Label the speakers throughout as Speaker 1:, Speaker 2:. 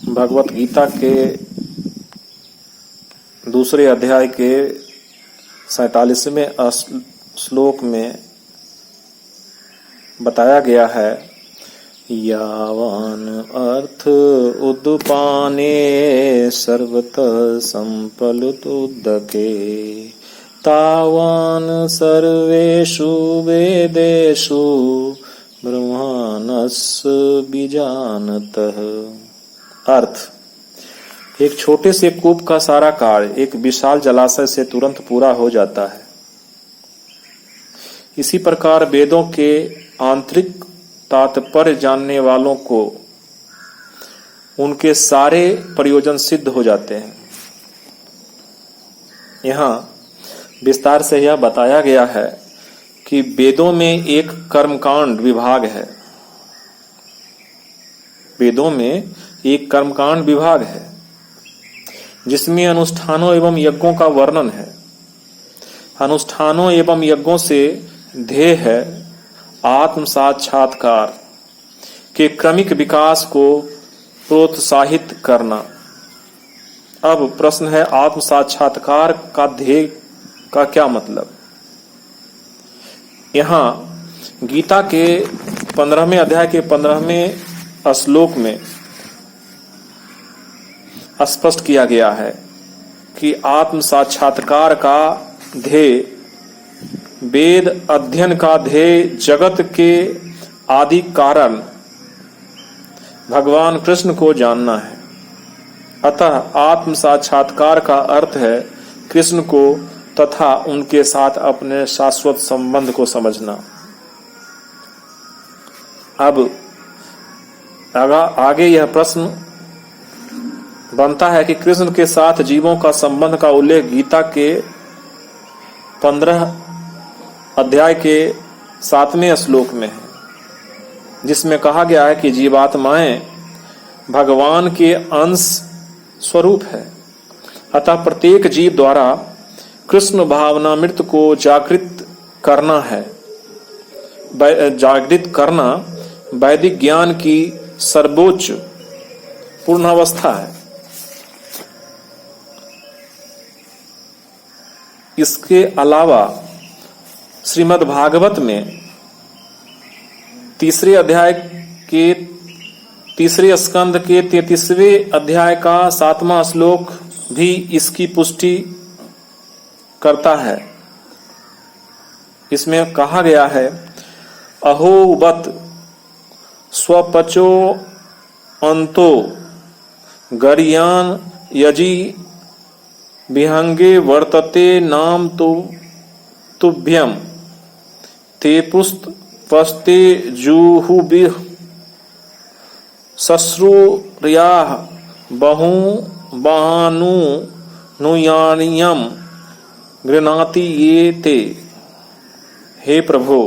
Speaker 1: भगवत गीता के दूसरे अध्याय के 47वें श्लोक में बताया गया है, यावान अर्थ उद्पाने सर्वतः संपलुतुदके तावान सर्वेषु वेदेषु ब्रह्माणस्य बीजानतः। अर्थ, एक छोटे से कूप का सारा कार्य एक विशाल जलाशय से तुरंत पूरा हो जाता है। इसी प्रकार वेदों के आंतरिक तात्पर्य जानने वालों को उनके सारे प्रयोजन सिद्ध हो जाते हैं। यहाँ विस्तार से यह बताया गया है कि वेदों में एक कर्मकांड विभाग है। वेदों में एक कर्मकांड विभाग है जिसमें अनुष्ठानों एवं यज्ञों का वर्णन है। अनुष्ठानों एवं यज्ञों से ध्येय है आत्म साक्षात्कार के क्रमिक विकास को प्रोत्साहित करना। अब प्रश्न है, आत्म साक्षात्कार का ध्येय का क्या मतलब? यहाँ गीता के 15वें अध्याय के 15वें श्लोक में स्पष्ट किया गया है कि आत्म साक्षात्कार का ध्येय, वेद अध्ययन का ध्येय जगत के आदि कारण भगवान कृष्ण को जानना है। अतः आत्म साक्षात्कार का अर्थ है कृष्ण को तथा उनके साथ अपने शाश्वत संबंध को समझना। अब आगे यह प्रश्न बनता है कि कृष्ण के साथ जीवों का संबंध का उल्लेख गीता के 15 अध्याय के 7वें श्लोक में है, जिसमें कहा गया है कि जीवात्माएं भगवान के अंश स्वरूप है। अतः प्रत्येक जीव द्वारा कृष्ण भावनामृत को जागृत करना वैदिक ज्ञान की सर्वोच्च पूर्णावस्था है। इसके अलावा श्रीमद् भागवत में तीसरे अध्याय के तीसरे स्कंद के 33वें अध्याय का 7वां श्लोक भी इसकी पुष्टि करता है। इसमें कहा गया है, अहो बत स्वपचो अंतो गरियान यजी विहंगे वर्तते नाम तो तुभ्यम ते पुस्त पस्ते जूहुबिह सश्रुर्याः बहु बानु नुयानियम गृणाति ये ते। हे प्रभु,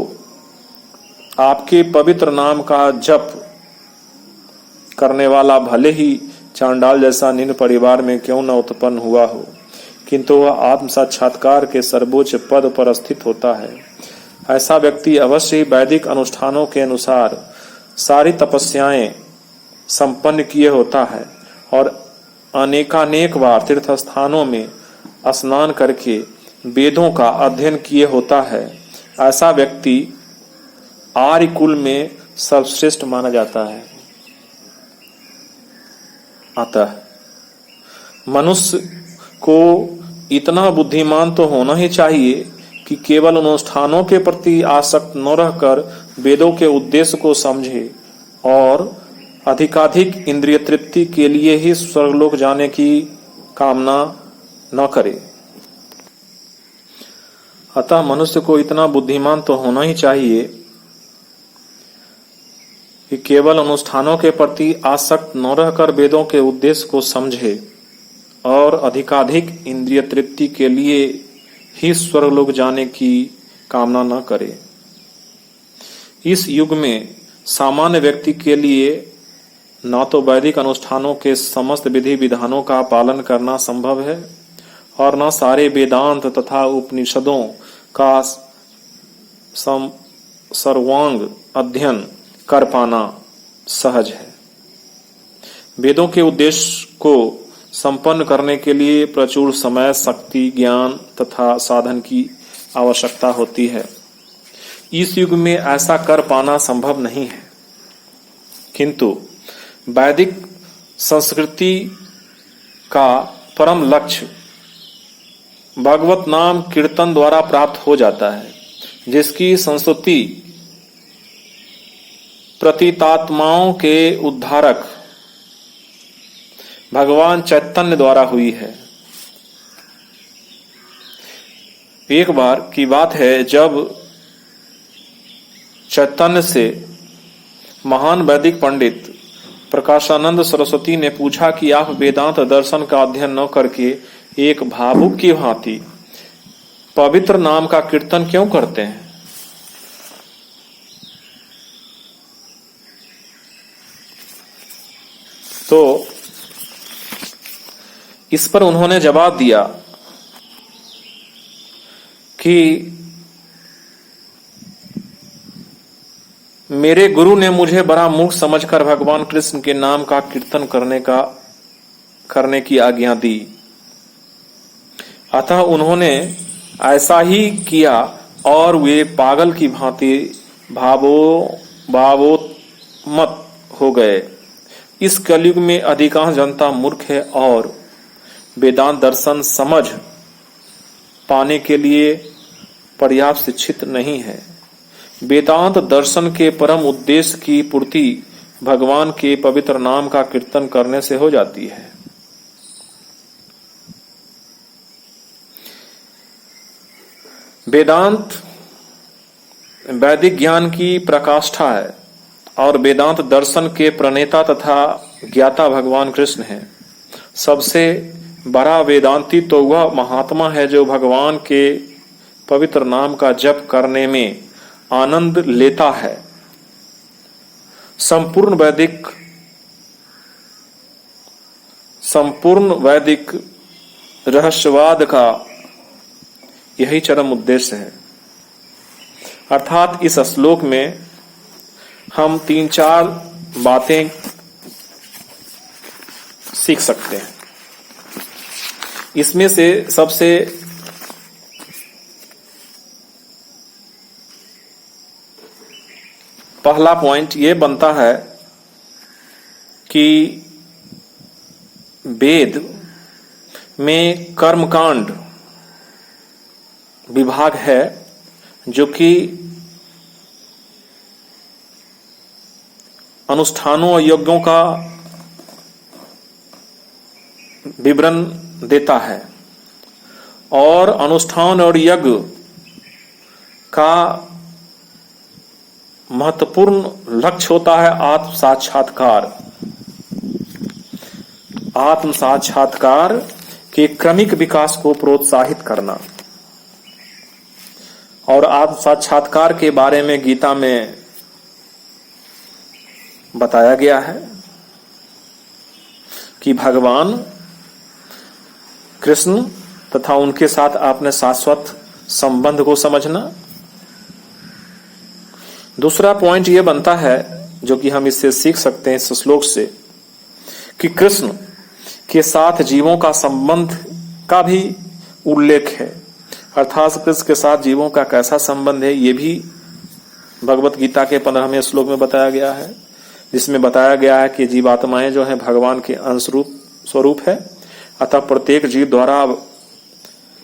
Speaker 1: आपके पवित्र नाम का जप करने वाला भले ही चांडाल जैसा निम्न परिवार में क्यों न उत्पन्न हुआ हो, किंतु वह आत्म साक्षात्कार के सर्वोच्च पद पर स्थित होता है। ऐसा व्यक्ति अवश्य ही वैदिक अनुष्ठानों के अनुसार सारी तपस्याएं संपन्न किए होता है और अनेकानेक बार तीर्थ स्थानों में स्नान करके वेदों का अध्ययन किए होता है। ऐसा व्यक्ति आर्य कुल में सर्वश्रेष्ठ माना जाता है। अतः मनुष्य को इतना बुद्धिमान तो होना ही चाहिए कि केवल अनुष्ठानों के प्रति आसक्त न रहकर वेदों के उद्देश्य को समझे और अधिकाधिक इंद्रिय तृप्ति के लिए ही स्वर्गलोक जाने की कामना न करे। अतः मनुष्य को इतना बुद्धिमान तो होना ही चाहिए कि केवल अनुष्ठानों के प्रति आसक्त न रहकर वेदों के उद्देश्य को समझे और अधिकाधिक इंद्रिय तृप्ति के लिए ही स्वर्गलोक जाने की कामना न करे। इस युग में सामान्य व्यक्ति के लिए न तो वैदिक अनुष्ठानों के समस्त विधि विधानों का पालन करना संभव है और न सारे वेदांत तथा उपनिषदों का सर्वांग अध्ययन कर पाना सहज है। वेदों के उद्देश्य को संपन्न करने के लिए प्रचुर समय, शक्ति, ज्ञान तथा साधन की आवश्यकता होती है। इस युग में ऐसा कर पाना संभव नहीं है, किंतु वैदिक संस्कृति का परम लक्ष्य भगवत नाम कीर्तन द्वारा प्राप्त हो जाता है, जिसकी संस्तुति प्रतीतात्माओं के उद्धारक भगवान चैतन्य द्वारा हुई है। एक बार की बात है, जब चैतन्य से महान वैदिक पंडित प्रकाशानंद सरस्वती ने पूछा कि आप वेदांत दर्शन का अध्ययन न करके एक भावुक की भांति पवित्र नाम का कीर्तन क्यों करते हैं? तो इस पर उन्होंने जवाब दिया कि मेरे गुरु ने मुझे बड़ा मूर्ख समझकर भगवान कृष्ण के नाम का कीर्तन करने की आज्ञा दी, अतः उन्होंने ऐसा ही किया और वे पागल की भांति भावोन्मत्त हो गए। इस कलयुग में अधिकांश जनता मूर्ख है और वेदांत दर्शन समझ पाने के लिए पर्याप्त शिक्षित नहीं है। वेदांत दर्शन के परम उद्देश्य की पूर्ति भगवान के पवित्र नाम का कीर्तन करने से हो जाती है। वेदांत वैदिक ज्ञान की प्रकाष्ठा है और वेदांत दर्शन के प्रणेता तथा ज्ञाता भगवान कृष्ण हैं। सबसे बड़ा वेदांती तो वह महात्मा है जो भगवान के पवित्र नाम का जप करने में आनंद लेता है। संपूर्ण वैदिक रहस्यवाद का यही चरम उद्देश्य है। अर्थात इस श्लोक में हम 3-4 बातें सीख सकते हैं। इसमें से सबसे पहला पॉइंट ये बनता है कि वेद में कर्मकांड विभाग है जो कि अनुष्ठानों और यज्ञों का विवरण देता है और अनुष्ठान और यज्ञ का महत्वपूर्ण लक्ष्य होता है आत्म साक्षात्कार के क्रमिक विकास को प्रोत्साहित करना। और आत्म साक्षात्कार के बारे में गीता में बताया गया है कि भगवान कृष्ण तथा उनके साथ अपने शाश्वत संबंध को समझना। दूसरा पॉइंट यह बनता है जो कि हम इससे सीख सकते हैं इस श्लोक से कि कृष्ण के साथ जीवों का संबंध का भी उल्लेख है। अर्थात कृष्ण के साथ जीवों का कैसा संबंध है ये भी भगवत गीता के 15वें श्लोक में बताया गया है, जिसमें बताया गया है कि जीवात्माएं जो हैं भगवान के अंश स्वरूप है। अतः प्रत्येक जीव द्वारा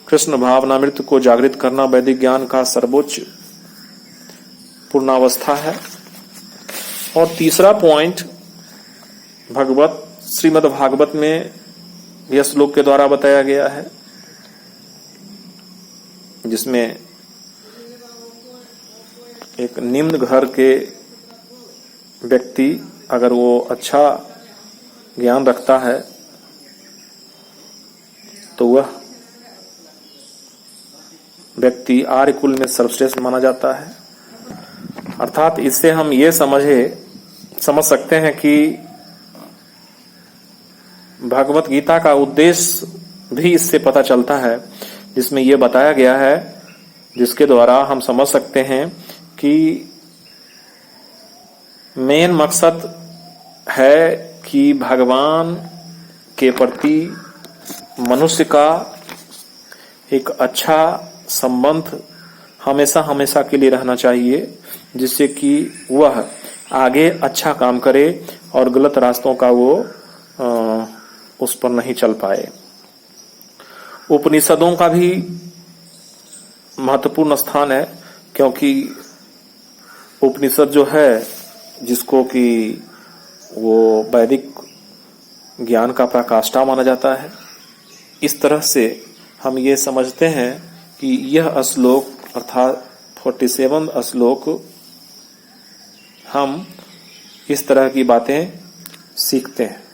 Speaker 1: कृष्ण भावनामृत को जागृत करना वैदिक ज्ञान का सर्वोच्च पूर्णावस्था है। और तीसरा पॉइंट श्रीमद् भागवत में यह श्लोक के द्वारा बताया गया है, जिसमें एक निम्न घर के व्यक्ति अगर वो अच्छा ज्ञान रखता है तो वह व्यक्ति आर्य कुल में सर्वश्रेष्ठ माना जाता है। अर्थात इससे हम ये समझ सकते हैं कि भगवत गीता का उद्देश्य भी इससे पता चलता है, जिसमें यह बताया गया है, जिसके द्वारा हम समझ सकते हैं कि मेन मकसद है कि भगवान के प्रति मनुष्य का एक अच्छा संबंध हमेशा हमेशा के लिए रहना चाहिए, जिससे कि वह आगे अच्छा काम करे और गलत रास्तों का वो उस पर नहीं चल पाए। उपनिषदों का भी महत्वपूर्ण स्थान है, क्योंकि उपनिषद जो है जिसको कि वो वैदिक ज्ञान का पराकाष्ठा माना जाता है, इस तरह से हम ये समझते हैं कि यह श्लोक अर्थात 47 श्लोक हम इस तरह की बातें सीखते हैं।